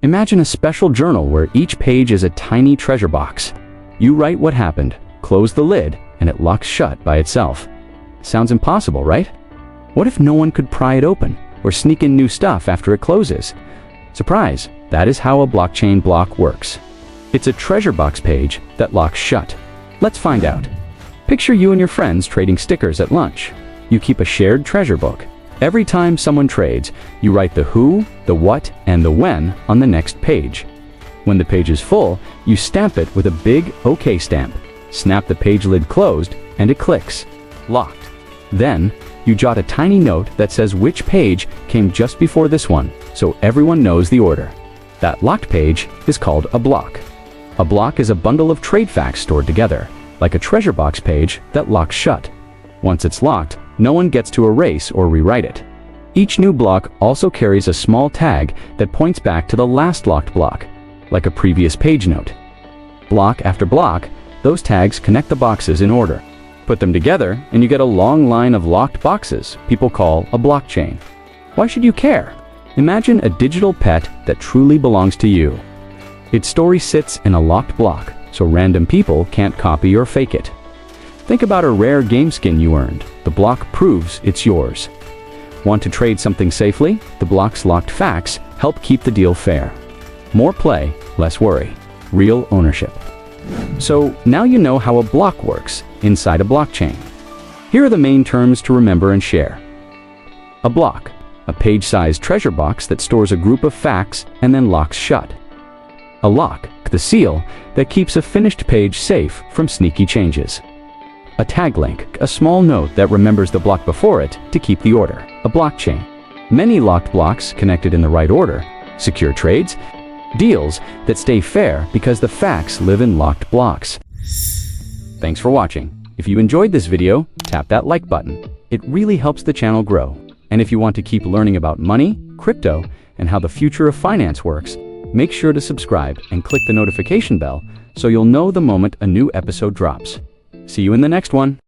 Imagine a special journal where each page is a tiny treasure box. You write what happened, close the lid, and it locks shut by itself. Sounds impossible, right? What if no one could pry it open or sneak in new stuff after it closes? Surprise! That is how a blockchain block works. It's a treasure box page that locks shut. Let's find out. Picture you and your friends trading stickers at lunch. You keep a shared treasure book. Every time someone trades, you write the who, the what, and the when on the next page. When the page is full, you stamp it with a big OK stamp. Snap the page lid closed, and it clicks. Locked. Then, you jot a tiny note that says which page came just before this one, so everyone knows the order. That locked page is called a block. A block is a bundle of trade facts stored together, like a treasure box page that locks shut. Once it's locked, no one gets to erase or rewrite it. Each new block also carries a small tag that points back to the last locked block, like a previous page note. Block after block, those tags connect the boxes in order. Put them together, and you get a long line of locked boxes people call a blockchain. Why should you care? Imagine a digital pet that truly belongs to you. Its story sits in a locked block, so random people can't copy or fake it. Think about a rare game skin you earned. The block proves it's yours. Want to trade something safely? The block's locked facts help keep the deal fair. More play, less worry. Real ownership. So now you know how a block works inside a blockchain. Here are the main terms to remember and share. A block, a page-sized treasure box that stores a group of facts and then locks shut. A lock, the seal that keeps a finished page safe from sneaky changes. A tag link, a small note that remembers the block before it to keep the order. A blockchain. Many locked blocks connected in the right order. Secure trades. Deals that stay fair because the facts live in locked blocks. Thanks for watching. If you enjoyed this video, tap that like button. It really helps the channel grow. And if you want to keep learning about money, crypto, and how the future of finance works, make sure to subscribe and click the notification bell so you'll know the moment a new episode drops. See you in the next one.